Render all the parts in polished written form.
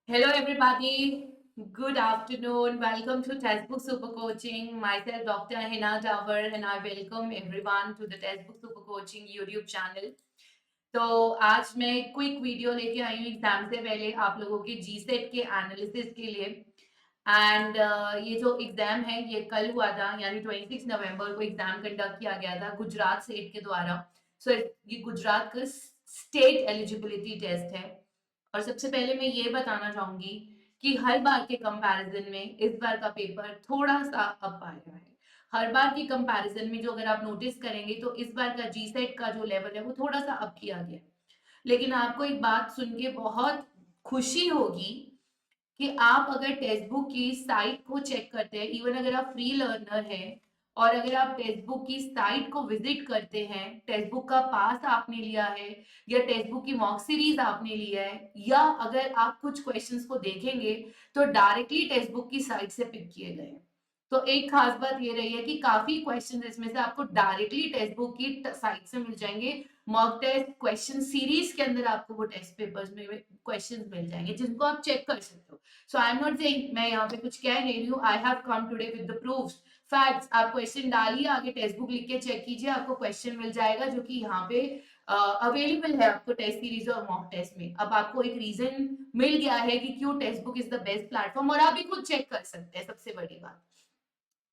Hello, everybody. Good afternoon. Welcome to Textbook Super Coaching. Myself, Dr. Hina Tower, and I welcome everyone to the Textbook Super Coaching YouTube channel. तो आज मैं quick video लेके आई हूँ exam से पहले आप लोगों के जी सेट के एनालिसिस के लिए एंड ये जो एग्जाम है ये कल हुआ था यानी 26 नवंबर को एग्जाम कंडक्ट किया गया था गुजरात स्टेट के द्वारा। ये गुजरात का स्टेट एलिजिबिलिटी टेस्ट है और सबसे पहले मैं ये बताना चाहूंगी कि हर बार के कंपैरिजन में इस बार का पेपर थोड़ा सा अप आया है। हर बार की कंपैरिजन में जो अगर आप नोटिस करेंगे तो इस बार का जी सेट का जो लेवल है वो थोड़ा सा अप किया गया। लेकिन आपको एक बात सुन के बहुत खुशी होगी कि आप अगर टेक्स्ट बुक की साइट को चेक करते हैं, इवन अगर आप फ्री लर्नर हैं और अगर आप टेक्स्ट बुक की साइट को विजिट करते हैं, टेक्स्ट बुक का पास आपने लिया है या टेक्स्ट बुक की मॉक सीरीज आपने लिया है या अगर आप कुछ क्वेश्चंस को देखेंगे तो डायरेक्टली टेक्स्ट बुक की साइट से पिक किए गए हैं। तो एक खास बात ये रही है कि काफी क्वेश्चन इसमें से आपको डायरेक्टली टेक्स्ट बुक की साइट से मिल जाएंगे। मॉक टेस्ट क्वेश्चन सीरीज के अंदर आपको वो टेस्ट पेपर्स में क्वेश्चंस मिल जाएंगे जिनको आप चेक कर सकते हो। सो आई एम नॉट सेइंग, मैं यहाँ पे कुछ कह नहीं रही हूँ। I have come today with the proofs, facts. आप क्वेश्चन डालिए, आगे टेक्स्ट बुक लिख के चेक कीजिए, आपको क्वेश्चन मिल जाएगा जो कि यहाँ पे अवेलेबल है आपको टेस्ट सीरीज और मॉक टेस्ट में। अब आपको एक रीजन मिल गया है कि क्यों text book is the best platform और आप भी खुद चेक कर सकते हैं, सबसे बड़ी बात।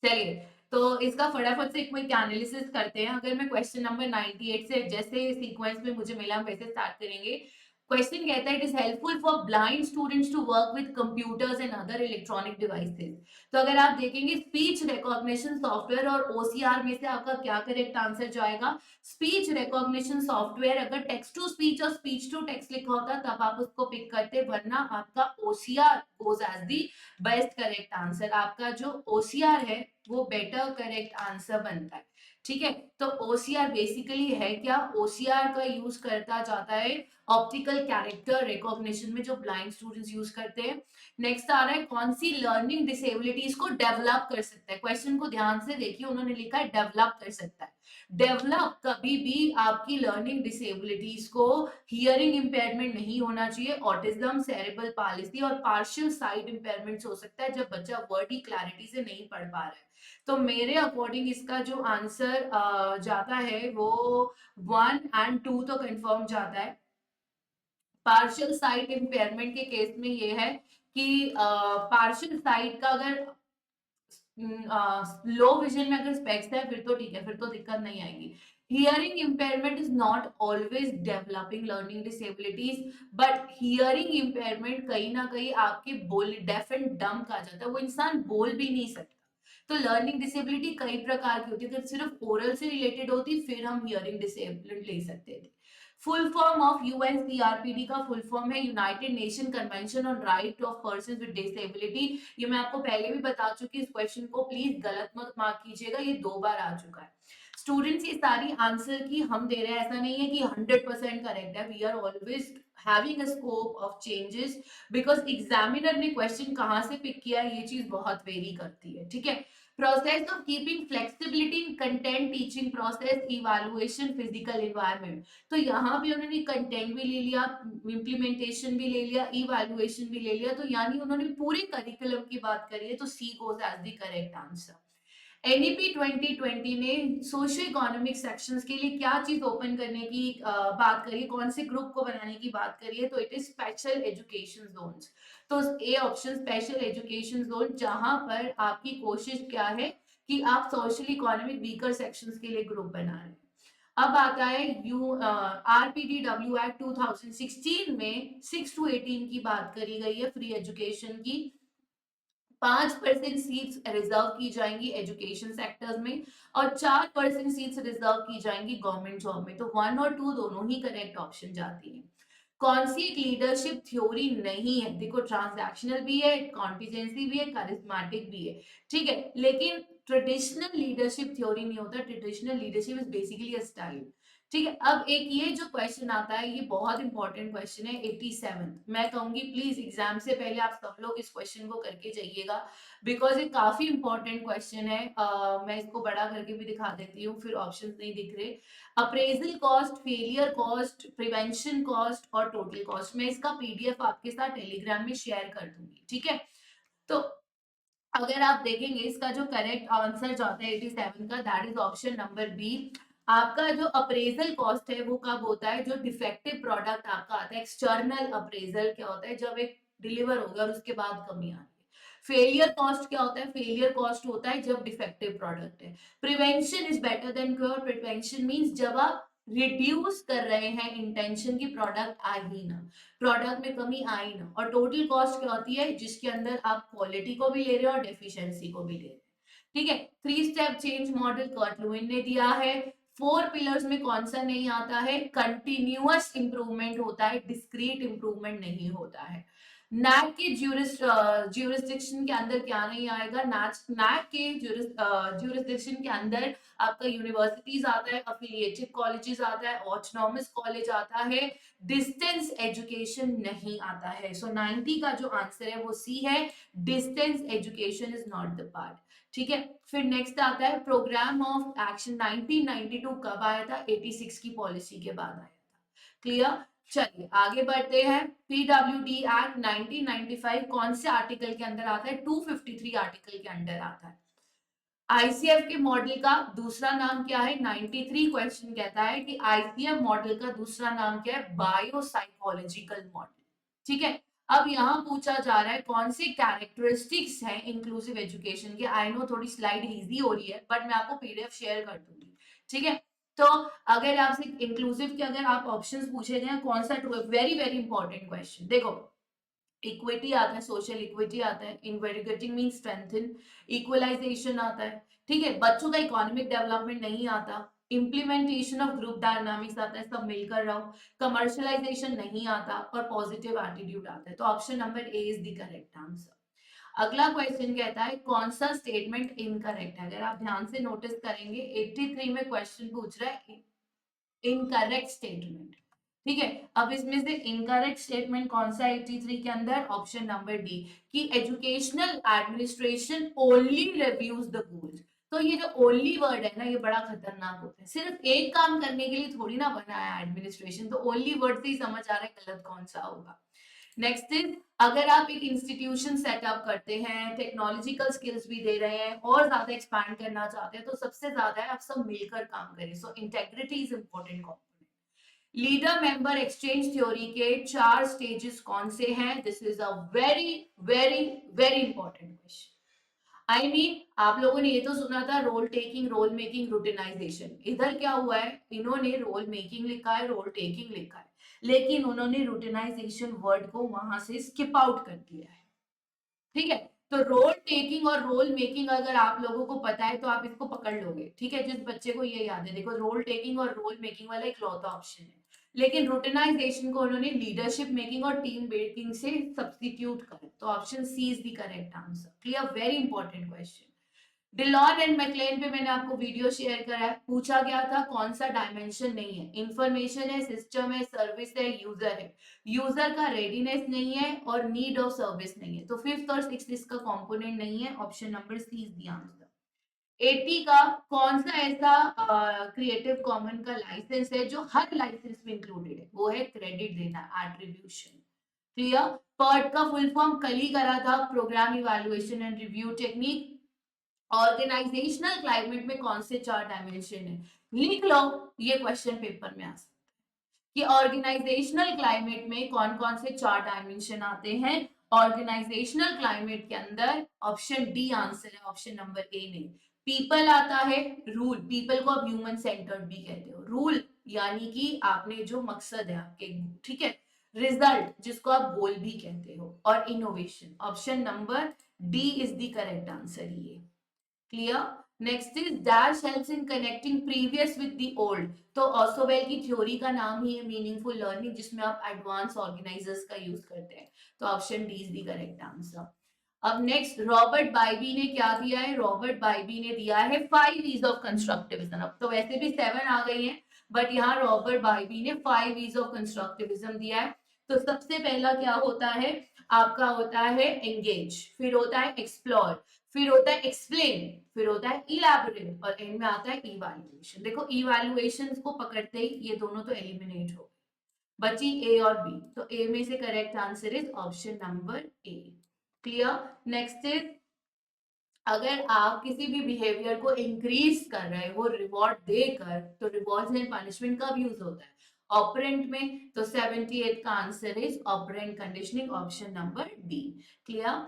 चलिए, तो इसका फटाफट से क्विक एनालिसिस करते हैं। अगर मैं क्वेश्चन नंबर 98 से जैसे सीक्वेंस में मुझे मिला वैसे स्टार्ट करेंगे। क्वेश्चन कहता है it is helpful for blind students to work with computers and other electronic devices. तो अगर आप देखेंगे स्पीच रिकॉग्निशन सॉफ्टवेयर और ओसीआर में से आपका क्या करेक्ट आंसर जाएगा। स्पीच रिकॉग्निशन सॉफ्टवेयर, अगर टेक्स्ट टू स्पीच और स्पीच टू टेक्स्ट लिखा होता तब आप उसको पिक करते, वरना आपका OCR goes as the best correct answer. आपका जो ओसीआर है वो बेटर करेक्ट आंसर बनता है। ठीक है, तो ओसीआर बेसिकली है क्या? ओसीआर का यूज करता जाता है ऑप्टिकल कैरेक्टर रिकॉग्निशन में, जो ब्लाइंड स्टूडेंट्स यूज करते हैं। नेक्स्ट आ रहा है कौन सी लर्निंग डिसेबिलिटीज को डेवलप कर सकता है। क्वेश्चन को ध्यान से देखिए, उन्होंने लिखा है डेवलप कर सकता है। डेवलप कभी भी आपकी लर्निंग डिसेबिलिटीज को हियरिंग इंपेयरमेंट नहीं होना चाहिए। ऑटिज्म, सेरेब्रल पालिसी और पार्शियल साइट इंपेयरमेंट हो सकता है जब बच्चा वर्ड की क्लैरिटी से नहीं पढ़ पा रहा है। तो मेरे अकॉर्डिंग इसका जो आंसर जाता है वो 1 और 2 तो कंफर्म जाता है। पार्शियल साइट इंपेयरमेंट के केस में ये है कि पार्शियल साइट का अगर लो विजन में अगर स्पेक्स है फिर तो ठीक है, फिर तो दिक्कत नहीं आएगी। Hearing impairment is not always developing learning disabilities, but hearing impairment कहीं ना कहीं आपके बोल डेफ एंड डम का आ जाता है, वो इंसान बोल भी नहीं सकता। तो लर्निंग डिसेबिलिटी कई प्रकार की होती है, अगर सिर्फ ओरल से रिलेटेड होती फिर हम हियरिंग डिसेबिलिटी ले सकते थे। फुल फॉर्म ऑफ यूएनसीआरपीडी का फुल फॉर्म है United nation convention on right of person with disability. ये मैं आपको पहले भी बता चुकी, इस क्वेश्चन को प्लीज गलत मत मार्क कीजिएगा, ये 2 बार आ चुका है। स्टूडेंट्स ये सारी आंसर की हम दे रहे हैं, ऐसा नहीं है कि 100% करेक्ट है। We are always having a scope of changes, because examiner ने क्वेश्चन कहां से पिक किया है ये चीज बहुत वेरी करती है। ठीक है, process of keeping flexibility in content teaching process, evaluation, physical environment. तो यहाँ पे उन्होंने कंटेंट भी ले लिया, इम्प्लीमेंटेशन भी ले लिया, इवैल्यूएशन भी ले लिया, तो यानी उन्होंने पूरे करिकुलम की बात करी है, तो C goes as the correct answer. NEP 2020 ने सोशियो इकोनॉमिक सेक्शंस के लिए क्या चीज ओपन करने की बात करी है, कौन से ग्रुप को बनाने की बात करी है? तो it is special education zones. तो A option special education zone, जहां पर आपकी कोशिश क्या है कि आप सोशल इकोनॉमिक वीकर सेक्शंस के लिए ग्रुप बना रहे हैं। अब आता है यू आरपीडीडब्ल्यू एक्ट 2016 में 6 to 18 की बात करी गई है फ्री एजुकेशन की। 5% सीट्स रिजर्व की जाएंगी एजुकेशन सेक्टर्स में और 4% सीट्स रिजर्व की जाएंगी गवर्नमेंट जॉब में। तो 1 और 2 दोनों ही करेक्ट ऑप्शन जाती है। कौन सी एक लीडरशिप थ्योरी नहीं है? देखो, ट्रांजैक्शनल भी है, कॉन्टिजेंसी भी है, करिस्मेटिक भी है। ठीक है, लेकिन ट्रेडिशनल लीडरशिप थ्योरी नहीं होता। Traditional leadership is basically a style. ठीक है। अब एक ये जो क्वेश्चन आता है ये बहुत इंपॉर्टेंट क्वेश्चन है 87। मैं कहूंगी प्लीज एग्जाम से पहले आप सब लोग इस क्वेश्चन को करके जाइएगा, बिकॉज ये काफी इंपॉर्टेंट क्वेश्चन है। मैं इसको बड़ा करके भी दिखा देती हूँ, फिर ऑप्शंस नहीं दिख रहे। Appraisal cost, failure cost, prevention cost और टोटल कॉस्ट। मैं इसका पीडीएफ आपके साथ टेलीग्राम में शेयर कर दूंगी, ठीक है। तो अगर आप देखेंगे इसका जो करेक्ट आंसर जो आता है 87 का, that is option number B. आपका जो अप्रेजल कॉस्ट है वो कब होता है, जो डिफेक्टिव प्रोडक्ट आपका आता है। एक्सटर्नल अप्रेजल क्या होता है, जब एक डिलीवर हो गया और उसके बाद कमी आ रही है। फेलियर कॉस्ट क्या होता है, फेलियर कॉस्ट होता है जब डिफेक्टिव प्रोडक्ट है। Prevention is better than cure. Prevention means जब आप रिड्यूस कर रहे हैं इंटेंशन की प्रोडक्ट आ ही ना, प्रोडक्ट में कमी आई ना। और टोटल कॉस्ट क्या होती है, जिसके अंदर आप क्वालिटी को भी ले रहे हो और डेफिशिएंसी को भी ले रहे हैं, ठीक है। 3 step change model Kurt Lewin ने दिया है। 4 पिलर्स में कौन सा नहीं आता है, कंटिन्यूअस इंप्रूवमेंट होता है, डिस्क्रीट इंप्रूवमेंट नहीं होता है। नैक के ज्यूरिस्डिक्शन के अंदर क्या नहीं आएगा, नैक के ज्यूरिस्डिक्शन के अंदर आपका यूनिवर्सिटीज आता है, अफिलिएटेड कॉलेजेस आता है, ऑटोनॉमस कॉलेज आता है, डिस्टेंस एजुकेशन नहीं आता है। सो 90 का जो आंसर है वो सी है, distance education is not the part, ठीक है। फिर नेक्स्ट आता है प्रोग्राम ऑफ एक्शन। 1992 कब आया था, 86 की पॉलिसी के बाद आया था, क्लियर। चलिए आगे बढ़ते हैं। पीडब्ल्यूडी एक्ट 1995 कौन से आर्टिकल के अंदर आता है, 253 आर्टिकल के अंदर आता है। आईसीएफ के मॉडल का दूसरा नाम क्या है, 93 क्वेश्चन कहता है कि आईसीएफ मॉडल का दूसरा नाम क्या है, बायोसाइकोलॉजिकल मॉडल, ठीक है। अब यहाँ पूछा जा रहा है कौन सी कैरेक्टरिस्टिक्स हैं इंक्लूसिव एजुकेशन के। आई नो थोड़ी स्लाइड इजी हो रही है, बट मैं आपको पीडीएफ शेयर कर दूंगी, ठीक है। तो अगर आपसे इंक्लूसिव के अगर आप ऑप्शंस पूछे गए कौन सा, वेरी वेरी इंपॉर्टेंट क्वेश्चन, देखो इक्विटी आता है, सोशल इक्विटी आता है, इनवेरिगेटिंग मीन स्ट्रेंथन, इक्वलाइजेशन आता है, ठीक है। बच्चों का इकोनॉमिक डेवलपमेंट नहीं आता, इंप्लीमेंटेशन ऑफ ग्रुप डायनामिक्स आता है, सब मिलकर रहो, कमर्शलाइजेशन नहीं आता और पॉजिटिव एटीट्यूड आता है। तो option number A is the correct answer. अगला क्वेश्चन कहता है कौन सा स्टेटमेंट इनकरेक्ट है। अगर आप ध्यान से नोटिस करेंगे 83 में क्वेश्चन पूछ रहा है इनकरेक्ट स्टेटमेंट, ठीक है। अब इसमें से इनकरेक्ट स्टेटमेंट कौन सा 83 के अंदर, ऑप्शन नंबर डी, कि educational administration only reviews the goals. तो ये जो ओनली वर्ड है ना, ये बड़ा खतरनाक होता है। सिर्फ एक काम करने के लिए थोड़ी ना बना है एडमिनिस्ट्रेशन, तो ओनली वर्ड से ही समझ आ रहा है गलत कौन सा होगा। नेक्स्ट इज, अगर आप एक इंस्टीट्यूशन सेटअप करते हैं, टेक्नोलॉजिकल स्किल्स भी दे रहे हैं और ज्यादा एक्सपैंड करना चाहते हैं, तो सबसे ज्यादा है आप सब मिलकर काम करें। So integrity is important component. Leader member exchange theory के 4 स्टेजेस कौन से हैं, this is a very very very important question. I mean आप लोगों ने ये तो सुना था role taking, role making, routinization. इधर क्या हुआ है, इन्होंने रोल मेकिंग लिखा है, रोल टेकिंग लिखा है, लेकिन उन्होंने रूटिनाइजेशन वर्ड को वहां से स्किप आउट कर दिया है, ठीक है। तो रोल टेकिंग और रोल मेकिंग अगर आप लोगों को पता है तो आप इसको पकड़ लोगे, ठीक है। जिस बच्चे को ये याद है, देखो रोल टेकिंग और रोल मेकिंग वाला एक लौता ऑप्शन है, लेकिन रूटिनाइजेशन को उन्होंने लीडरशिप मेकिंग और टीम बिल्डिंग से सब्स्टिट्यूट करा। तो option C is the correct answer, clear, very important question. Dillon and McLean पे मैंने आपको वीडियो शेयर करा है। पूछा गया था कौन सा डायमेंशन नहीं है, इंफॉर्मेशन है, सिस्टम है, सर्विस है, यूजर है। यूजर का रेडीनेस नहीं है और नीड ऑफ सर्विस नहीं है, तो फिफ्थ और सिक्स्थ इसका कंपोनेंट नहीं है। Option number C is the answer. 80 का कौन सा ऐसा क्रिएटिव कॉमन का लाइसेंस है जो हर लाइसेंस में इंक्लूडेड है, वो है क्रेडिट देना, एट्रीब्यूशन, क्लियर। पर्ट का फुल फॉर्म कल ही करा था, programme evaluation and review technique. Organisational climate में कौन से 4 डायमेंशन है, लिख लो, ये क्वेश्चन पेपर में आ सकता है कि ऑर्गेनाइजेशनल क्लाइमेट में कौन कौन से 4 डायमेंशन आते हैं। ऑर्गेनाइजेशनल क्लाइमेट के अंदर ऑप्शन डी आंसर है, ऑप्शन नंबर ए नहीं। पीपल आता है, रूल, पीपल को आप ह्यूमन सेंटर्ड भी कहते हो, रूल यानी कि आपने जो मकसद है आपके, ठीक है। रिजल्ट जिसको आप गोल भी कहते हो, और innovation, option number D is the correct answer ये, clear. Next is dash helps in connecting previous with the old. तो ऑसोवेल की थ्योरी का नाम ही है मीनिंगफुल लर्निंग, जिसमें आप एडवांस ऑर्गेनाइजर्स का यूज करते हैं। तो option D is the correct answer. अब नेक्स्ट रॉबर्ट बाइबी ने क्या दिया है, रॉबर्ट बाइबी ने दिया है 5 E's ऑफ कंस्ट्रक्टिविज्म। अब तो वैसे भी 7 आ गई हैं, बट यहाँ रॉबर्ट बाइबी ने 5 E's ऑफ कंस्ट्रक्टिविज्म दिया है। तो सबसे पहला क्या होता है, आपका होता है एंगेज, फिर होता है एक्सप्लोर, फिर होता है एक्सप्लेन, फिर होता है इलैबोरेट, और एंड में आता है इवैल्यूएशन। देखो इवैल्यूएशन को पकड़ते ही ये दोनों तो एलिमिनेट हो, बची ए और बी, तो ए में से correct answer is option number A. Clear. Next is, अगर आप किसी भी बिहेवियर को इंक्रीज कर रहे हो रिवॉर्ड देकर, तो रिवॉर्ड एंड पनिशमेंट कब यूज होता है, ऑपरेंट में। तो 78 का answer is operant conditioning, option number D. Clear.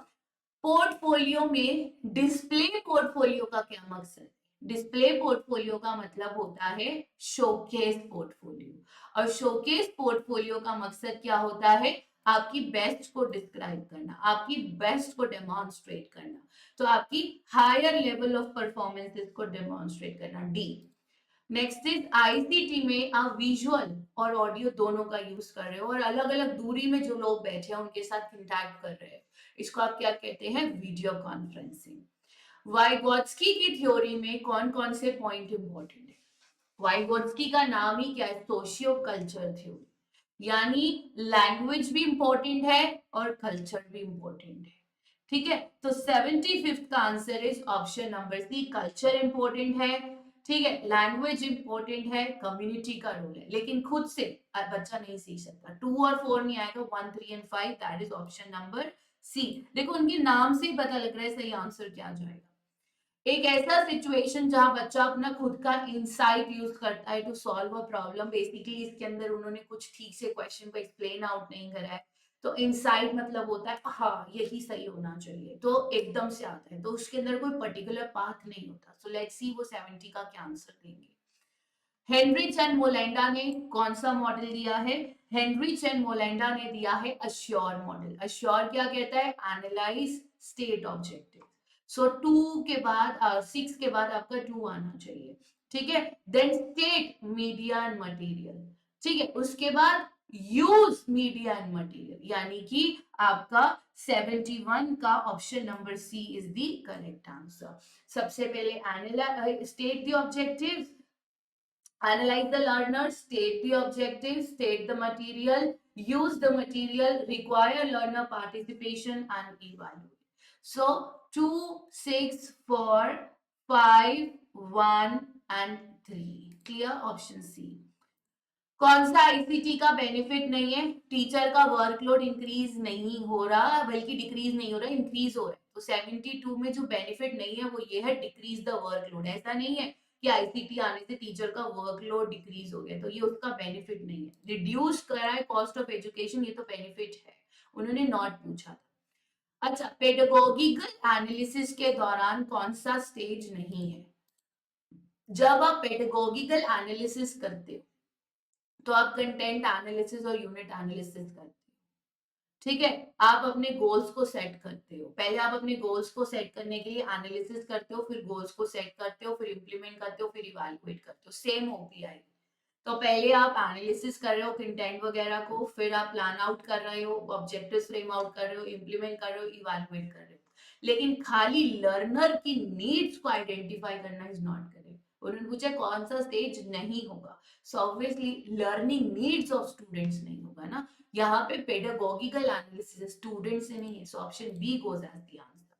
Portfolio में डिस्प्ले पोर्टफोलियो का क्या मकसद है, डिस्प्ले पोर्टफोलियो का मतलब होता है शोकेस पोर्टफोलियो, और शोकेस पोर्टफोलियो का मकसद क्या होता है, आपकी बेस्ट को डिस्क्राइब करना, आपकी बेस्ट को डेमोन्स्ट्रेट करना, तो आपकी हायर लेवल ऑफ परफॉर्मेंसेस को डेमोन्स्ट्रेट करना, डी। नेक्स्ट इज आईसीटी में आप विजुअल और ऑडियो दोनों का यूज कर रहे हो, और अलग अलग दूरी में जो लोग बैठे हैं उनके साथ इंटरेक्ट कर रहे हैं, इसको आप क्या कहते हैं, वीडियो कॉन्फ्रेंसिंग। वाइगोत्स्की की थ्योरी में कौन कौन से पॉइंट इंपॉर्टेंट है, वाइगोत्स्की का नाम ही क्या है, सोशियो कल्चर थ्योरी, यानी लैंग्वेज भी इंपॉर्टेंट है और कल्चर भी इंपॉर्टेंट है। ठीक है, तो 75th का answer is option number C, culture important है। ठीक है, लैंग्वेज इंपॉर्टेंट है, कम्युनिटी का रोल है, लेकिन खुद से बच्चा नहीं सीख सकता, 2 और 4 नहीं आएगा, 1, 3 and 5, that is option number C. देखो उनके नाम से ही पता लग रहा है सही आंसर क्या जाएगा। एक ऐसा सिचुएशन जहां बच्चा अपना खुद का इंसाइट यूज करता है to solve a problem, basically इसके अंदर उन्होंने कुछ ठीक से क्वेश्चन को एक्सप्लेन आउट नहीं करा है, तो इंसाइट मतलब होता है हाँ यही सही होना चाहिए, तो एकदम से आता है, तो उसके अंदर कोई पर्टिकुलर पाथ नहीं होता। सो लेट्स सी वो 70 का क्या आंसर देंगे। हेनरी चैन मोलेंडा ने कौन सा मॉडल दिया है, हेनरी चैन मोलेंडा ने दिया है अश्योर मॉडल। अश्योर क्या कहता है, एनालाइज स्टेट ऑब्जेक्टिव। सो 2 के बाद 6 के बाद आपका 2 आना चाहिए। ठीक है, then state media and material. ठीक है, उसके बाद यूज मीडिया एंड मटेरियल, यानी कि आपका 71 का option number C is the correct answer. सबसे पहले analyse state the objective, analyze the learner, state the objective, state the material, use the material, require learner participation and evaluate. So 2, 6, 4, 5, 1 and 3. Clear? Option C. कौन सा ICT का benefit नहीं है, teacher का workload increase नहीं हो रहा, बल्कि डिक्रीज नहीं हो रहा, इंक्रीज हो रहा है। तो 72 में जो बेनिफिट नहीं है वो ये है डिक्रीज द वर्कलोड। ऐसा नहीं है कि आईसीटी आने से टीचर का वर्कलोड डिक्रीज हो गया, तो ये उसका बेनिफिट नहीं है। रिड्यूस करा है कॉस्ट ऑफ एजुकेशन, ये तो बेनिफिट है, उन्होंने नॉट पूछा था। अच्छा, पेडागोगिकल एनालिसिस के दौरान कौन सा स्टेज नहीं है, जब आप पेडागोगिकल एनालिसिस करते हो तो आप कंटेंट एनालिसिस और यूनिट एनालिसिस करते हो। ठीक है, आप अपने गोल्स को सेट करते हो, पहले आप अपने गोल्स को सेट करने के लिए एनालिसिस करते हो, फिर गोल्स को सेट करते हो, फिर इंप्लीमेंट करते हो, फिर इवैल्यूएट करते हो, सेम ओपीआई। तो पहले आप एनालिसिस कर रहे हो कंटेंट वगैरह को, फिर आप प्लान आउट कर रहे हो, ऑब्जेक्टिव्स फ्रेम आउट कर रहे हो, इंप्लीमेंट कर रहे हो, इवैल्यूएट कर रहे हो, लेकिन खाली लर्नर की नीड्स को आइडेंटिफाई करना इज नॉट करेक्ट। उन्होंने पूछा कौन सा स्टेज नहीं होगा, so obviously learning needs of students नहीं होगा ना, यहाँ पे पेडागोगिकल एनालिसिस स्टूडेंट से नहीं है, so option B goes as the answer.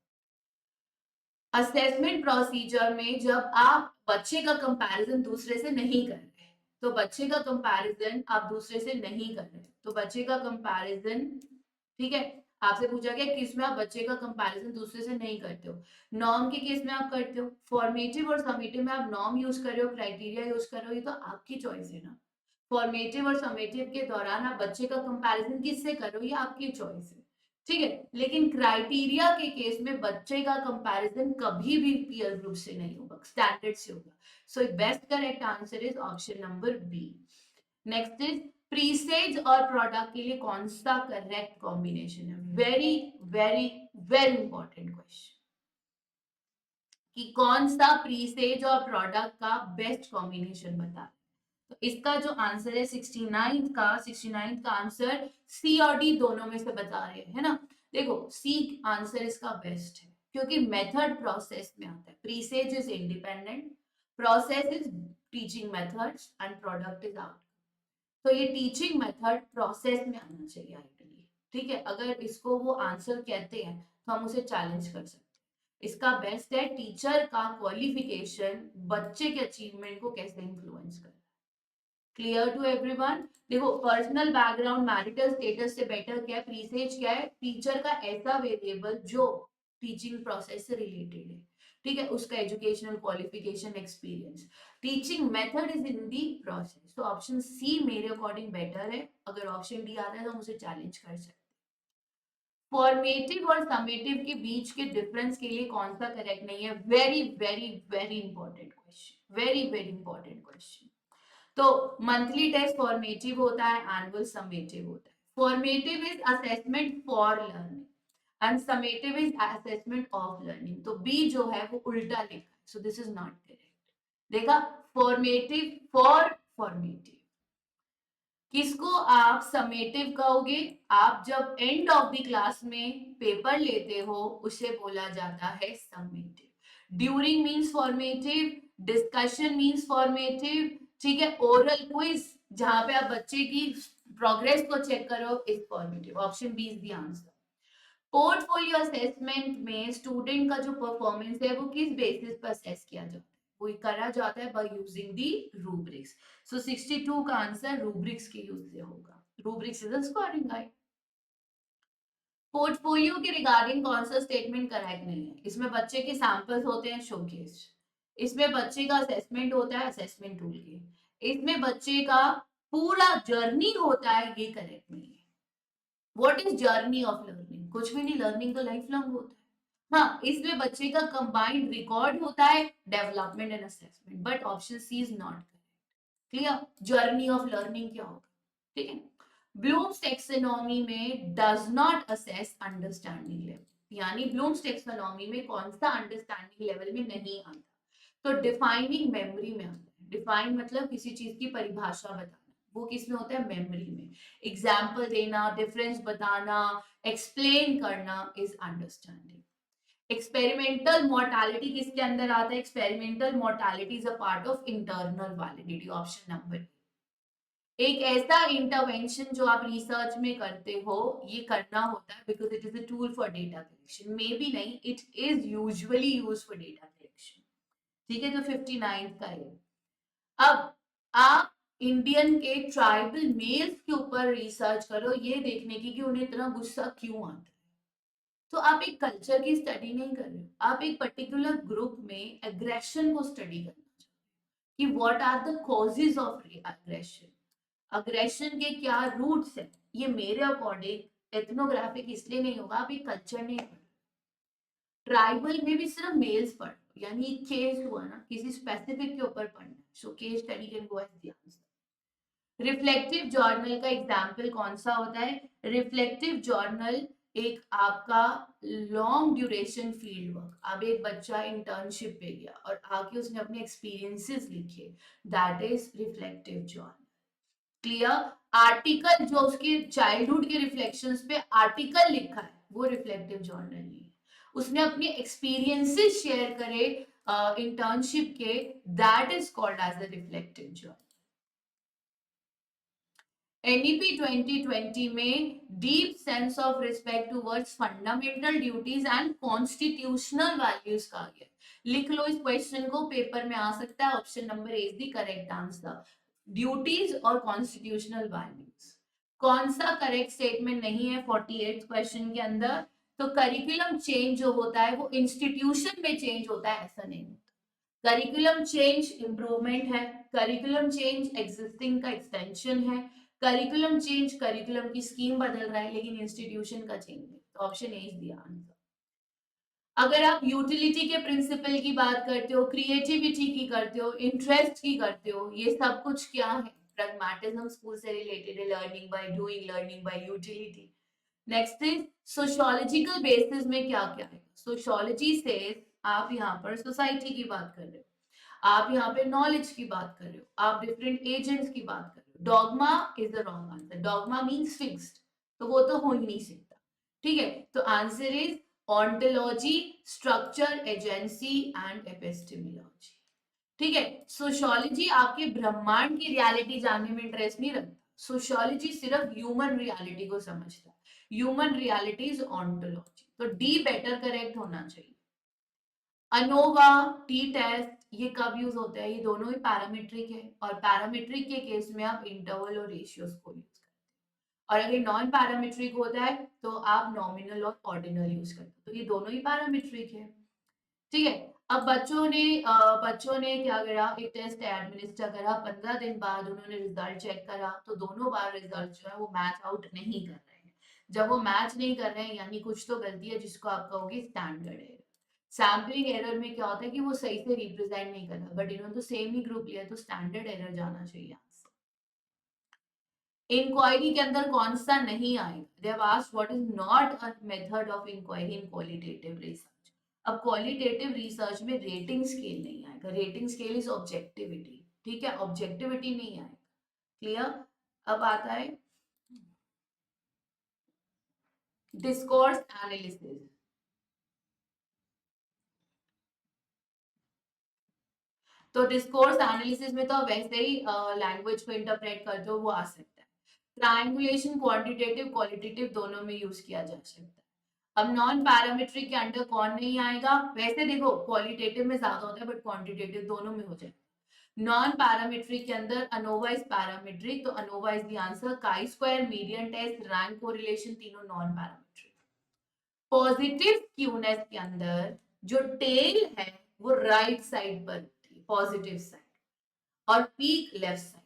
Assessment procedure में जब आप बच्चे का कंपैरिजन दूसरे से नहीं कर रहे, तो बच्चे का कंपैरिजन आप दूसरे से नहीं कर रहे, तो बच्चे का कंपैरिजन, ठीक है, आपसे पूछा गया किस में आप बच्चे का कंपैरिजन दूसरे से नहीं करते हो, नॉर्म के केस में आप करते हो, फॉर्मेटिव और समेटिव में आप नॉर्म यूज कर रहे हो, क्राइटेरिया यूज कर रहे हो, ये तो आपकी चॉइस है ना। फॉर्मेटिव और समेटिव के दौरान आप बच्चे का कंपैरिजन किससे कर रहे हो, ये आपकी चॉइस है। ठीक है, लेकिन क्राइटेरिया के केस में बच्चे का कंपैरिजन कभी भी पीयर ग्रुप से नहीं होगा, स्टैंडर्ड से होगा। So best correct answer is option number B. Next is presage और प्रोडक्ट के लिए कौन सा करेक्ट कॉम्बिनेशन है, very very very important question, कि कौन सा प्रीसेज और प्रोडक्ट का बेस्ट कॉम्बिनेशन बता। तो इसका जो आंसर है 69 का आंसर सी और डी दोनों में से बता रहे हैं, है ना। देखो सी आंसर इसका बेस्ट है, क्योंकि मेथड प्रोसेस में आता है, presage is independent, process is teaching methods and product is out. तो ये टीचिंग मेथड प्रोसेस में आना चाहिए आइडियली, ठीक है। अगर इसको वो आंसर कहते हैं तो हम उसे चैलेंज कर सकते हैं। इसका बेस्ट है टीचर का क्वालिफिकेशन बच्चे के अचीवमेंट को कैसे इन्फ्लुएंस करे। Clear to everyone. देखो पर्सनल बैकग्राउंड मैरिटल स्टेटस से बेटर क्या है, प्रीसेज क्या है, टीचर का ऐसा वेरिएबल जो टीचिंग प्रोसेस से रिलेटेड है, ठीक है, उसका educational qualification experience. Teaching method is in the process, तो ऑप्शन सी मेरे अकॉर्डिंग बेटर है। अगर ऑप्शन डी आता है तो हम उसे चैलेंज कर सकते हैं। फॉर्मेटिव और समेटिव के बीच के डिफरेंस के लिए कौन सा करेक्ट नहीं है, very very very important question, very very important question. तो मंथली टेस्ट फॉर्मेटिव होता है, एनुअल समेटिव होता है। Formative is assessment for learning and summative is assessment of learning. तो बी जो है वो उल्टा लिखा है, so this is not correct. देखा, फॉर्मेटिव फॉर फॉर्मेटिव। किसको आप समेटिव कहोगे, आप जब एंड ऑफ द क्लास में पेपर लेते हो उसे बोला जाता है summative. During means formative, discussion means formative, ठीक है। ओरल क्विज जहां पे आप बच्चे की प्रोग्रेस को चेक करो is formative. Option B is the answer. Portfolio assessment में स्टूडेंट का जो परफॉर्मेंस है वो किस बेसिस पर असेस किया जाता है, वो करा जाता है बाय यूजिंग दी रूब्रिक्स। सो 62 का आंसर रूब्रिक्स के यूज से होगा। Rubrics is a scoring guide. Portfolio के रिगार्डिंग कौन सा स्टेटमेंट करेक्ट नहीं है, इसमें बच्चे के सैंपल्स होते हैं शोकेस, इसमें बच्चे का असेसमेंट होता है असेसमेंट टूल के, इसमें बच्चे का पूरा जर्नी होता है, ये करेक्ट नहीं है। What is journey of learning, कुछ भी नहीं, लर्निंग तो लाइफ लॉन्ग होता है। हाँ, इसमें बच्चे का कंबाइंड रिकॉर्ड होता है development and assessment, but option C is not correct. Clear, journey of learning क्या होगा, ठीक है। ब्लूम्स टेक्सोनॉमी में does not assess understanding level, यानी ब्लूम्स टेक्सोनॉमी में कौन सा अंडरस्टैंडिंग लेवल में नहीं आता, तो डिफाइनिंग मेमोरी में आता है। डिफाइन मतलब किसी चीज की परिभाषा बताना, वो किस में होता है, मेमोरी में। एग्जाम्पल देना, डिफरेंस बताना, एक्सप्लेन करना इज अंडरस्टैंडिंग। एक्सपेरिमेंटल मोर्टालिटी किसके अंदर आता है, experimental mortality is a part of internal validity. Option number, एक ऐसा इंटरवेंशन जो आप रिसर्च में करते हो, ये करना होता है because it is a tool for data collection, maybe नहीं, it is usually use for data collection, ठीक है। तो 59 का है। अब आप इंडियन के ट्राइबल मेल्स के ऊपर रिसर्च करो ये देखने की कि उन्हें इतना गुस्सा क्यों आता है। तो आप एक कल्चर की स्टडी नहीं कर रहे हो, आप एक पर्टिकुलर ग्रुप में एग्रेशन को स्टडी करना चाहते हो कि what are the causes of aggression, aggression के क्या रूट्स है। ये मेरे अकॉर्डिंग एथनोग्राफिक इसलिए नहीं होगा, आप एक कल्चर नहीं पढ़, ट्राइबल में भी सिर्फ मेल्स पढ़, यानी केस हुआ ना, किसी स्पेसिफिक के ऊपर पढ़ना, so case study can go as the answer. Reflective journal का एग्जाम्पल कौन सा होता है, रिफ्लेक्टिव जर्नल एक आपका लॉन्ग ड्यूरेशन फील्ड वर्क, अब एक बच्चा इंटर्नशिप पे गया और आके उसने अपने एक्सपीरियंसेस लिखे, that is reflective journal. Clear, article जो उसके चाइल्डहुड के रिफ्लेक्शंस पे आर्टिकल लिखा है वो रिफ्लेक्टिव जर्नल नहीं है, उसने अपने एक्सपीरियंसेस शेयर करे इंटर्नशिप के, that is called as a reflective journal. NEP 2020 में deep sense of respect towards fundamental duties and constitutional values कहा गया। लिख लो इस क्वेश्चन को, पेपर में आ सकता है। Option number A is the correct answer, duties और कॉन्स्टिट्यूशनल वैल्यूज। कौन सा करेक्ट स्टेटमेंट नहीं है 48 क्वेश्चन के अंदर, तो करिकुलम चेंज जो होता है वो इंस्टीट्यूशन में चेंज होता है, ऐसा नहीं होता। करिकुलम चेंज इंप्रूवमेंट है, करिकुलम चेंज एग्जिस्टिंग का एक्सटेंशन है, करिकुलम चेंज करिकुलम की स्कीम बदल रहा है, लेकिन इंस्टीट्यूशन का चेंज है। तो option A is the answer. अगर आप यूटिलिटी के प्रिंसिपल की बात करते हो, क्रिएटिविटी की करते हो, इंटरेस्ट की करते हो, ये सब कुछ क्या है, प्रैग्मैटिज्म स्कूल से रिलेटेड है, learning by doing, learning by utility. Next is sociological basis में क्या क्या है, सोशियोलॉजी से आप यहाँ पर सोसाइटी की बात कर रहे हो, आप यहाँ पे नॉलेज की बात कर रहे हो, आप डिफरेंट एजेंट्स की बात कर रहे हो। Dogma is the wrong answer, dogma means fixed, तो वो तो हो ही नहीं सकता, ठीक है। तो answer is ontology, structure, agency and epistemology, ठीक है, सोशियोलॉजी आपके ब्रह्मांड की रियलिटी जानने में इंटरेस्ट नहीं रखता, सोशियोलॉजी सिर्फ ह्यूमन रियलिटी को समझता है, ह्यूमन रियलिटी इज ऑन्टोलॉजी। तो डी बेटर करेक्ट होना चाहिए। अनोवा, टी टेस्ट, ये कब यूज होता है? ये दोनों ही पैरामीट्रिक है, और पैरामीट्रिक के केस में आप इंटरवल और रेशियोज को यूज करते हैं, और अगर नॉन पैरामीट्रिक होता है तो आप नॉमिनल और ऑर्डिनल यूज करते हैं। तो ये दोनों ही पैरामीट्रिक है। ठीक है, अब बच्चों ने क्या करा, एक टेस्ट एडमिनिस्टर करा, 15 दिन बाद उन्होंने रिजल्ट चेक करा, तो दोनों बार रिजल्ट जो है वो मैच आउट नहीं कर रहे हैं। जब वो मैच नहीं कर रहे हैं यानी कुछ तो गलती है, जिसको आप कहोगे स्टैंडर्ड एरर। सैम्पलिंग एरर में क्या होता है कि वो सही से रिप्रेजेंट नहीं कर रहा, बट इन्होंने तो सेम ही ग्रुप लिया, तो स्टैंडर्ड एरर जाना चाहिए आंसर। इंक्वायरी के अंदर कौन सा नहीं आएगा? They have asked what is not a method of inquiry in qualitative research. अब क्वालिटेटिव रिसर्च में रेटिंग स्केल नहीं आएगा, रेटिंग स्केल इज ऑब्जेक्टिविटी। ठीक है, ऑब्जेक्टिविटी नहीं आएगा। क्लियर? अब आता है डिस्कोर्स एनालिसिस। तो डिस्कोर्स एनालिसिस में तो वैसे ही लैंग्वेज को इंटरप्रेट करते हो वो आ सकता है। ट्रायंगुलेशन क्वांटिटेटिव क्वालिटेटिव दोनों में यूज किया जा सकता है। अब नॉन पैरामीट्रिक के अंडर कौन नहीं आएगा? वैसे देखो क्वालिटेटिव में ज्यादा होता है, बट क्वांटिटेटिव दोनों में हो जाए। नॉन पैरामीट्रिक के अंदर अनोवा इज पैरामीट्रिक, तो ANOVA is the answer. Chi square, median test, rank correlation, तीनों नॉन पैरामीट्रिक। पॉजिटिव क्यूनेस के अंदर जो टेल है वो राइट साइड पर होती है, पॉजिटिव साइड, और पीक लेफ्ट साइड।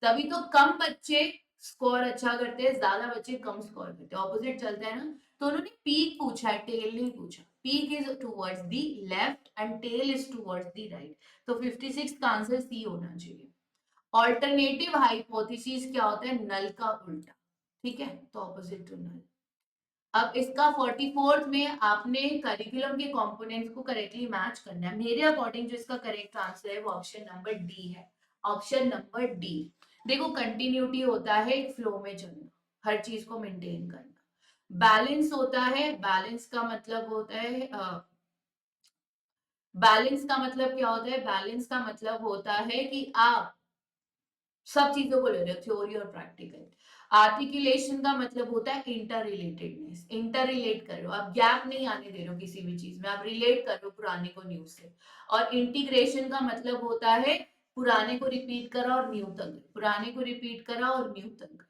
तभी तो कम बच्चे स्कोर अच्छा करते हैं, ज्यादा बच्चे कम स्कोर करते हैं, ऑपोजिट चलता है ना। तो उन्होंने पीक पूछा है, टेल नहीं पूछा। Peak is towards the left and tail is towards the right, तो 56 का आंसर सी होना चाहिए। ऑल्टरनेटिव हाइपोथेसिस क्या होता है? नल का उल्टा। ठीक है, तो ऑपोजिट टू नल। अब इसका 44th में आपने करिकुलम के कंपोनेंट्स को करेक्टली मैच करना है। मेरे अकॉर्डिंग जो इसका करेक्ट आंसर है वो ऑप्शन नंबर डी है। Option number D. देखो कंटिन्यूटी होता है एक फ्लो में चलना, हर चीज को मेंटेन करना। बैलेंस होता है, बैलेंस का मतलब होता है बैलेंस का मतलब क्या होता है? बैलेंस का मतलब होता है कि आप सब चीजों को ले रहे हो, थ्योरी और प्रैक्टिकल। आर्टिकुलेशन का मतलब होता है इंटर रिलेटेडनेस, इंटर रिलेट कर रहे हो आप, गैप नहीं आने दे रहे हो किसी भी चीज में, आप रिलेट कर रहे हो पुराने को न्यू से। और इंटीग्रेशन का मतलब होता है पुराने को रिपीट करा और न्यू तक गए, पुराने को रिपीट करा और न्यू तक गए।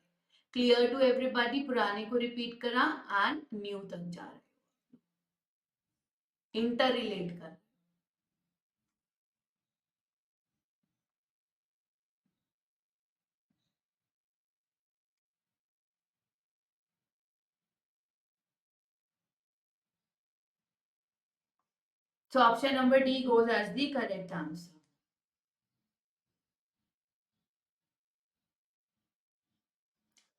Clear to everybody? पुराने को रिपीट करा एंड न्यू तक जा रहे, इंटर रिलेट कर। So option number D goes as the correct answer.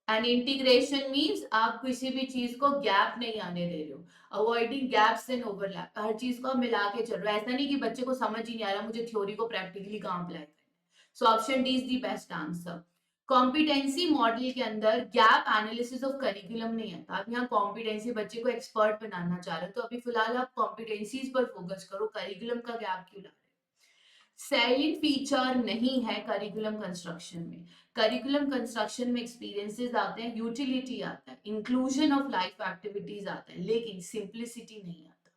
And integration means आप किसी भी चीज को गैप नहीं आने दे रहे हो, अवॉइडिंग गैप्स एंड ओवरलैप, हर चीज को आप मिला के चल रहे हो। ऐसा नहीं कि बच्चे को समझ ही नहीं आ रहा मुझे थ्योरी को प्रैक्टिकली कहाँ अप्लाई करना। So option D is the best answer. Competency model के अंदर गैप एनालिसिस ऑफ करिकुलम नहीं आता। आप यहाँ कॉम्पिटेंसी बच्चे को एक्सपर्ट बनाना चाह रहे हो, तो अभी फिलहाल आप कॉम्पिटेंसीज पर फोकस करो, करिकुलम का गैप क्यों ला रहे हो? सैलिड फीचर नहीं है करिकुलम कंस्ट्रक्शन में। करिकुलम कंस्ट्रक्शन में एक्सपीरियंसेस आते हैं, यूटिलिटी आता है, इंक्लूजन ऑफ लाइफ एक्टिविटीज आता है, लेकिन सिंप्लिसिटी नहीं आता।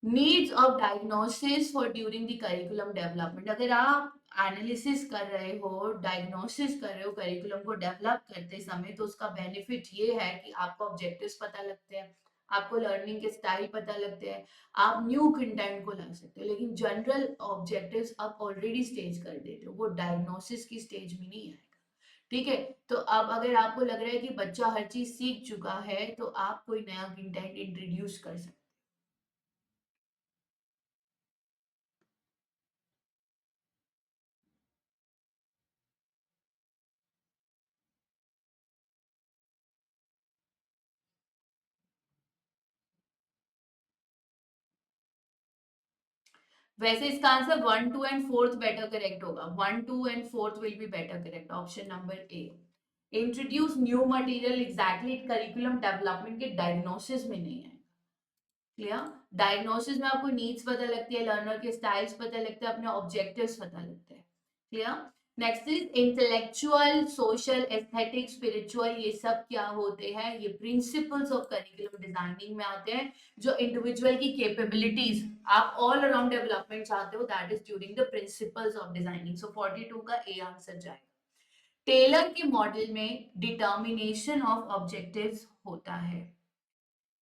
Needs of diagnosis for during the curriculum development, अगर आप एनालिसिस कर रहे हो, डायग्नोसिस कर रहे हो करिकुलम को डेवलप करते समय, तो उसका बेनिफिट ये है कि आपको ऑब्जेक्टिव्स पता लगते हैं, आपको लर्निंग के स्टाइल पता लगते हैं, आप न्यू कंटेंट को ला सकते हो। लेकिन जनरल ऑब्जेक्टिव्स आप ऑलरेडी स्टेज कर देते हो, वो डायग्नोसिस की स्टेज में नहीं आएगा। ठीक है, तो अब अगर आपको लग रहा है कि बच्चा हर चीज सीख चुका है, तो आप कोई नया कंटेंट इंट्रोड्यूस कर सकते हो। वैसे इसका answer 1 2 and 4th better correct होगा, 1 2 and 4th will be better correct, option number A. Introduce new material exactly curriculum development के डायग्नोसिस में नहीं है। क्लियर? डायग्नोसिस में आपको नीड्स पता लगती है, लर्नर के स्टाइल्स पता लगते हैं, अपने ऑब्जेक्टिव्स पता लगते हैं। Clear? Next is intellectual, social, aesthetic, spiritual, ये सब क्या होते हैं? ये प्रिंसिपल्स ऑफ करिकुलम डिजाइनिंग में आते हैं, जो इंडिविजुअल की कैपेबिलिटीज आप ऑल अराउंड डेवलपमेंट चाहते हो, that is during the principles of designing. So 42 का ए आंसर जाएगा। टेलर के मॉडल में डिटर्मिनेशन ऑफ ऑब्जेक्टिव्स होता है,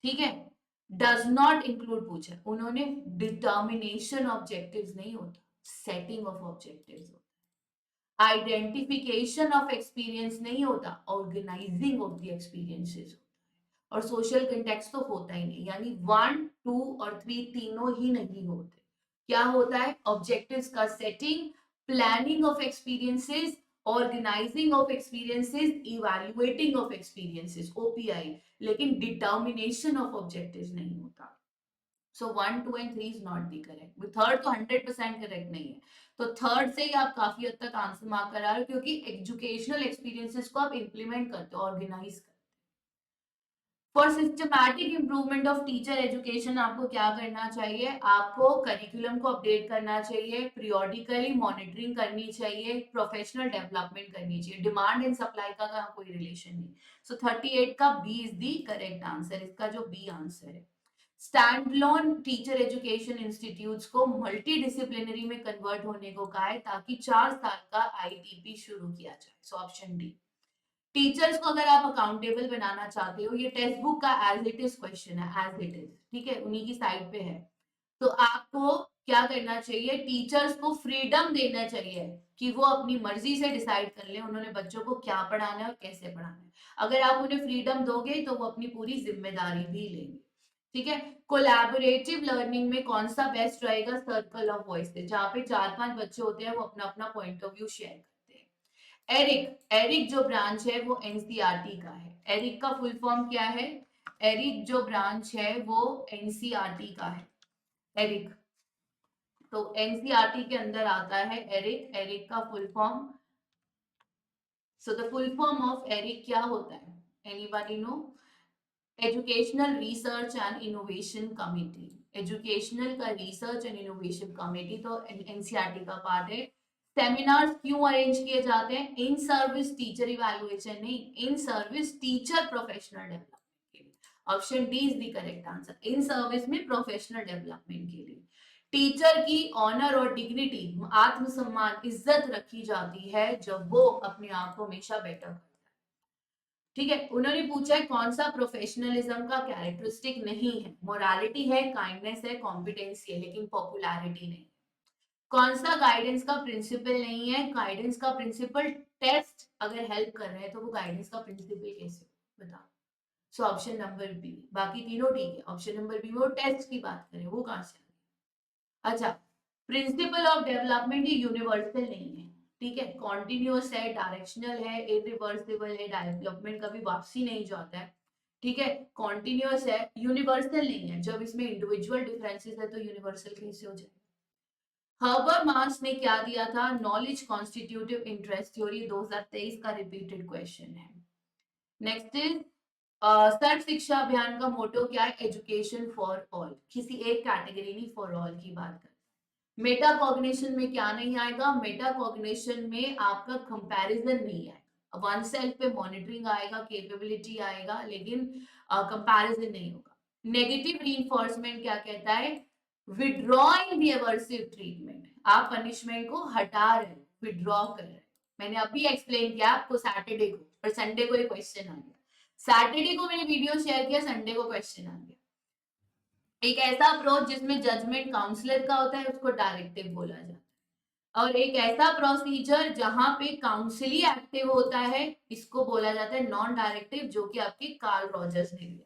ठीक है? डज नॉट इंक्लूड पूछा उन्होंने, डिटर्मिनेशन ऑब्जेक्टिव्स नहीं होता, सेटिंग ऑफ ऑब्जेक्टिव्स होता है। आइडेंटिफिकेशन ऑफ एक्सपीरियंस नहीं होता, ऑर्गेनाइजिंग ऑफ द एक्सपीरियंसेस होता है। और सोशल कंटेक्स्ट तो होता ही नहीं, यानी 1, 2 और 3 तीनों ही नहीं होते। क्या होता है? ऑब्जेक्टिव्स का setting, planning of experiences, organising of experiences, evaluating of experiences, OPI, लेकिन डिटर्मिनेशन ऑफ ऑब्जेक्टिव्स नहीं होता। So 1, 2 and 3 is not the correct. Third तो 100% करेक्ट नहीं है, तो थर्ड से ही आप काफी हद तक आंसर मार्क करा रहे हो, क्योंकि एजुकेशनल एक्सपीरियंसेस को आप इंप्लीमेंट करते हो, ऑर्गेनाइज करते हो। For systematic improvement of teacher education आपको क्या करना चाहिए? आपको करिकुलम को अपडेट करना चाहिए, पीरियोडिकली मॉनिटरिंग करनी चाहिए, प्रोफेशनल डेवलपमेंट करनी चाहिए। डिमांड एंड सप्लाई का कोई रिलेशन नहीं। सो 38 का B is the correct answer, इसका जो बी आंसर है। स्टैंडलोन टीचर एजुकेशन इंस्टीट्यूट्स को मल्टी डिसिप्लिनरी में कन्वर्ट होने को कहा है, ताकि 4 साल का आईटीपी शुरू किया जाए। So option D. टीचर्स को अगर आप अकाउंटेबल बनाना चाहते हो, ये टेक्स्ट बुक का एज इट इज क्वेश्चन है, एज इट इज, ठीक है, उन्हीं की साइड पे है। तो आपको क्या करना चाहिए? टीचर्स को फ्रीडम देना चाहिए कि वो अपनी मर्जी से डिसाइड कर ले उन्होंने बच्चों को क्या पढ़ाना है और कैसे पढ़ाना है। अगर आप उन्हें फ्रीडम दोगे तो वो अपनी पूरी जिम्मेदारी भी लेंगे, ठीक है? कोलैबोरेटिव लर्निंग में कौन सा बेस्ट रहेगा? सर्कल ऑफ वॉइस से, जहाँ पे 4-5 बच्चे होते हैं, वो अपना अपना पॉइंट ऑफ व्यू शेयर करते हैं। एरिक, एरिक जो ब्रांच है वो एनसीईआरटी का है। एरिक का फुल फॉर्म क्या है? एरिक जो ब्रांच है वो एनसीईआरटी का है, एरिक। तो एनसीईआरटी के अंदर आता है एरिक। एरिक का full form, so the full form of ERIC क्या होता है? Anybody know? Educational research and innovation committee. Educational का रिसर्च एंड इनोवेशन कमिटी तो एनसीईआरटी का पार्ट है। सेमिनार्स क्यों अरेंज किए जाते हैं? इन सर्विस टीचर इवैल्यूएशन नहीं, in service teacher professional development के लिए। Option D is the correct answer, in service में प्रोफेशनल डेवलपमेंट के लिए। टीचर की ऑनर और डिग्निटी, आत्मसम्मान, इज्जत रखी जाती है जब वो अपने आप को हमेशा बेटर करता है, ठीक है? उन्होंने पूछा है कौन सा प्रोफेशनलिज्म का कैरेक्टरिस्टिक नहीं है? मोरालिटी है, काइंडनेस है, कॉम्पिटेंसी है, लेकिन पॉपुलैरिटी नहीं। कौन सा गाइडेंस का प्रिंसिपल नहीं है? गाइडेंस का प्रिंसिपल, टेस्ट अगर हेल्प कर रहे हैं तो वो गाइडेंस का प्रिंसिपल कैसे हो? बताओ। सो ऑप्शन नंबर बी, बाकी तीनों ठीक है, ऑप्शन नंबर बी। वो टेस्ट की बात करें, वो कहां से? अच्छा, प्रिंसिपल ऑफ डेवलपमेंट ये यूनिवर्सल नहीं है, ठीक है? कॉन्टिन्यूअस है, डायरेक्शनल है, इरिवर्सिबल है, डेवलपमेंट कभी वापसी नहीं जाता है, ठीक है? कॉन्टिन्यूअस है, यूनिवर्सल नहीं है। जब इसमें इंडिविजुअल डिफरेंसेस है तो यूनिवर्सल कैसे हो जाए? हर्बरमास ने क्या दिया था? नॉलेज कॉन्स्टिट्यूटिव इंटरेस्ट थ्योरी, 2023 का रिपीटेड क्वेश्चन है। नेक्स्ट इज सर्व शिक्षा अभियान का मोटो क्या है? एजुकेशन फॉर ऑल, किसी एक कैटेगरी नहीं, फॉर ऑल की बात कर। मेटा कॉग्निशन में क्या नहीं आएगा? मेटा कॉग्निशन में आपका कंपैरिजन नहीं आएगा, वन सेल्फ पे मॉनिटरिंग आएगा, कैपेबिलिटी आएगा, लेकिन कंपैरिजन नहीं होगा। नेगेटिव रीइंफोर्समेंट क्या कहता है? विड्रॉइंग द एवर्सिव ट्रीटमेंट, आप पनिशमेंट को हटा रहे हो, विड्रॉ कर रहे हो। मैंने अभी एक्सप्लेन किया आपको सैटरडे को, और संडे को ये क्वेश्चन आ गया। सैटरडे को मैंने वीडियो शेयर किया, संडे को क्वेश्चन आ गया। एक ऐसा अप्रोच जिसमें जजमेंट काउंसलर का होता है उसको डायरेक्टिव बोला जाता है, और एक ऐसा प्रोसीजर जहां पे काउंसिल ही एक्टिव होता है, इसको बोला जाता है नॉन डायरेक्टिव, जो कि आपके कार्ल रॉजर्स ने दिया।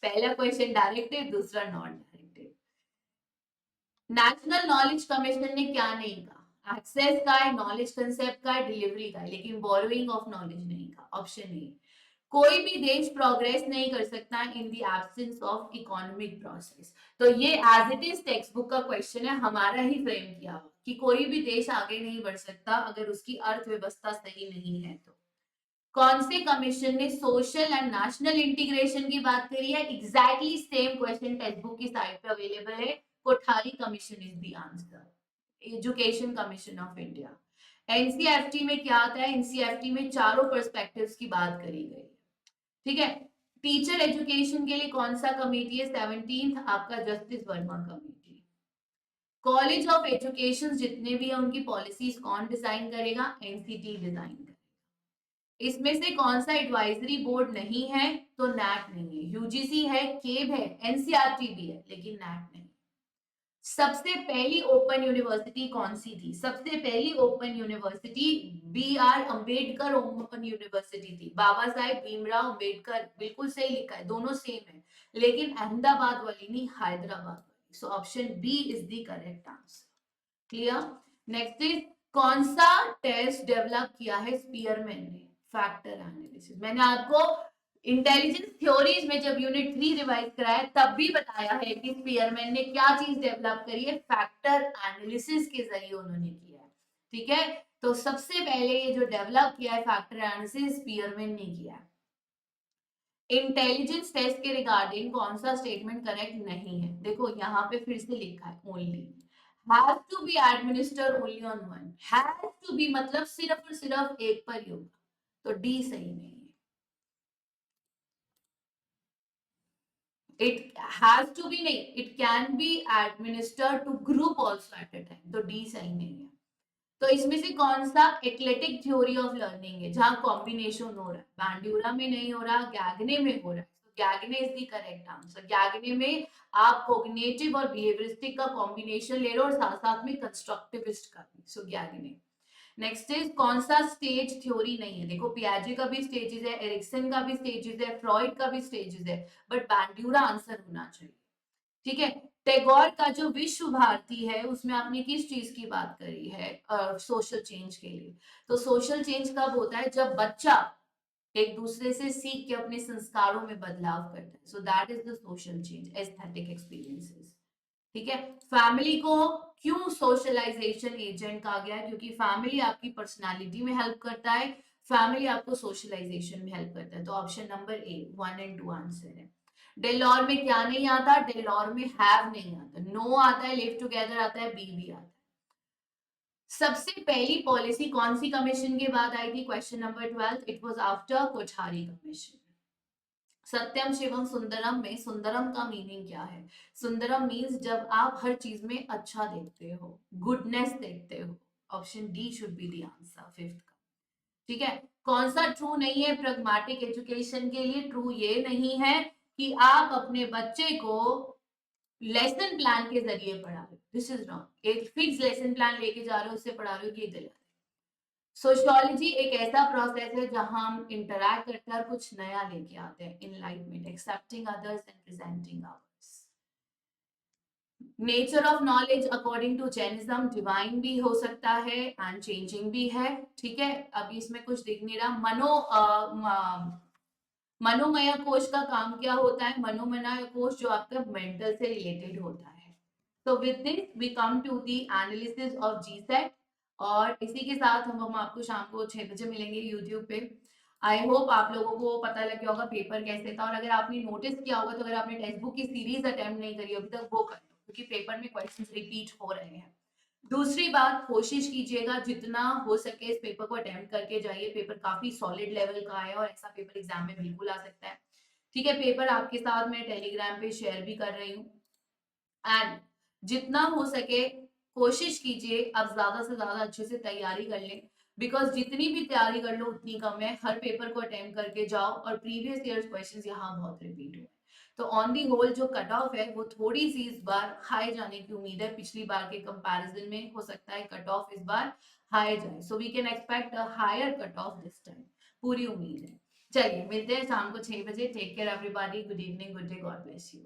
पहला क्वेश्चन डायरेक्टिव, दूसरा non directive. National knowledge commission ने क्या नहीं कहा? एक्सेस का है, नॉलेज कंसेप्ट का है, डिलीवरी का है, लेकिन बोरोइंग ऑफ नॉलेज नहीं का। ऑप्शन ए, कोई भी देश प्रोग्रेस नहीं कर सकता in the absence of economic process. तो ये as it is textbook का क्वेश्चन है, हमारा ही फ्रेम किया हुआ, कि कोई भी देश आगे नहीं बढ़ सकता अगर उसकी अर्थव्यवस्था सही नहीं है तो। कौन से कमीशन ने सोशल एंड नेशनल इंटीग्रेशन की बात करी है? Exactly same question text book की साइट पे अवेलेबल है। Kothari commission is the answer. Education commission of India. NCERT में क्या आता है? एनसीईआरटी में चारों पर्सपेक्टिव्स की बात करी गई है, ठीक है। टीचर एजुकेशन के लिए कौन सा कमेटी है? 17th आपका justice Verma committee. College of education जितने भी हैं उनकी पॉलिसीज कौन डिजाइन करेगा? एनसीटी डिजाइन करेगा। इसमें से कौन सा एडवाइजरी बोर्ड नहीं है? तो नैट नहीं है। यूजीसी है, केब है, एनसीईआरटी भी है, लेकिन नैट नहीं। सबसे पहली ओपन यूनिवर्सिटी कौन सी थी? सबसे पहली open university B R Ambedkar open university थी। बाबा साहेब भीमराव अम्बेडकर, बिल्कुल सही लिखा है, दोनों सेम है, लेकिन अहमदाबाद वाली नहीं, हैदराबाद वाली। So option B is the correct answer. Clear? Next is, कौन सा टेस्ट डेवलप किया है स्पीयरमैन ने? Factor analysis. मैंने आपको इंटेलिजेंस थ्योरीज में जब यूनिट 3 रिवाइज कराया तब भी बताया है कि स्पीयरमैन ने क्या चीज डेवलप करी है? फैक्टर एनालिसिस के जरिए उन्होंने किया है, ठीक है। तो सबसे पहले ये जो डेवलप किया है फैक्टर एनालिसिस, स्पीयरमैन ने किया है। इंटेलिजेंस टेस्ट के रिगार्डिंग कौन सा स्टेटमेंट करेक्ट नहीं है? देखो यहाँ पे फिर से लिखा है only has to be administered only on one. Has to be मतलब सिर्फ और सिर्फ एक पर ही होगा, तो डी सही नहीं है। इट हैज टू बी नहीं, it can be administered to group also at a time, तो डी सही नहीं है। तो इसमें से कौन सा एक्लेटिक थ्योरी ऑफ लर्निंग है जहां कॉम्बिनेशन हो रहा है? बांडिउरा में नहीं हो रहा, गैगने में हो रहा है। तो गैगने इज द करेक्ट आंसर। गैगने में आप कोग्निटिव और बिहेवियरिस्टिक का कॉम्बिनेशन ले रहे हो और साथ साथ में कंस्ट्रक्टिविस्ट का भी। सो गैगने। नेक्स्ट इज, कौन सा स्टेज थ्योरी नहीं है? देखो पियाजे का भी स्टेजेस है, एरिक्सन का भी स्टेजेस है, फ्रॉइड का भी स्टेजेस है, बट बांडिउरा आंसर होना चाहिए, ठीक है। टैगोर का जो विश्व भारती है उसमें आपने किस चीज की बात करी है? सोशल चेंज के लिए। तो सोशल चेंज कब होता है? जब बच्चा एक दूसरे से सीख के अपने संस्कारों में बदलाव करता है। So that is the social change, aesthetic experiences, ठीक है। फैमिली को क्यों सोशलाइजेशन एजेंट कहा गया है? क्योंकि फैमिली आपकी पर्सनालिटी में हेल्प करता है, फैमिली आपको सोशलाइजेशन में हेल्प करता है। तो option number A 1 and 2 answer है। डेलोर में क्या नहीं आता? डेलोर में हैव नहीं आता, नो आता है, लिव टुगेदर आता है, बी भी आता है। सबसे पहली पॉलिसी कौन सी कमीशन के बाद आई थी? Question number 12, it was after Kothari commission. सत्यम शिवम सुंदरम में सुंदरम का मीनिंग क्या है? सुंदरम मीन्स जब आप हर चीज में अच्छा देखते हो, गुडनेस देखते हो। Option D should be the answer, fifth का, ठीक है। कौन सा ट्रू नहीं है प्रैग्मैटिक एजुकेशन के लिए? ट्रू ये नहीं है कि आप अपने बच्चे को लेसन प्लान के जरिए पढ़ा रहे हो, दिस इज रॉन्ग। एक फिक्स लेसन प्लान लेके जा रहे हो, उससे पढ़ा रहे हो, ये गलत है। सोशियोलॉजी एक ऐसा प्रोसेस है जहां हम इंटरैक्ट करते हैं और कुछ नया लेके आते हैं, enlightenment, accepting others and presenting ours. Nature of knowledge according to Jainism divine भी हो सकता है एंड चेंजिंग भी है, ठीक है। अभी इसमें कुछ दिख नहीं रहा। मनोमय कोश का काम क्या होता है? मनोमय कोश जो आपका मेंटल से रिलेटेड होता है। तो with this we come to the analysis of GSET, और इसी के साथ हम आपको शाम को 6 बजे मिलेंगे यूट्यूब पे। आई होप आप लोगों को पता लग गया होगा पेपर कैसे था, और अगर आपने नोटिस किया होगा तो अगर आपने टेक्स्ट बुक की सीरीज अटेम्प्ट नहीं करी अभी तक वो कर लो, क्योंकि पेपर में क्वेश्चंस रिपीट हो रहे हैं। दूसरी बात, कोशिश कीजिएगा जितना हो सके इस पेपर को अटेम्प्ट करके जाइए। पेपर काफी सॉलिड लेवल का है और ऐसा पेपर एग्जाम में बिल्कुल आ सकता है, ठीक है। पेपर आपके साथ मैं टेलीग्राम पे शेयर भी कर रही हूँ, एंड जितना हो सके कोशिश कीजिए आप ज्यादा से ज्यादा अच्छे से तैयारी कर लें, बिकॉज जितनी भी तैयारी कर लो उतनी कम है। हर पेपर को अटेम्प्ट करके जाओ, और प्रीवियस ईयर क्वेश्चंस यहाँ बहुत रिपीट हुए। तो ऑन दी होल जो कट ऑफ है वो थोड़ी सी इस बार हाई जाने की उम्मीद है, पिछली बार के कंपैरिजन में हो सकता है कट ऑफ इस बार हाई जाए। So we can expect a higher cut off this time, पूरी उम्मीद है। चलिए मिलते हैं शाम को 6 बजे। Take care everybody, good evening, good day, God bless you.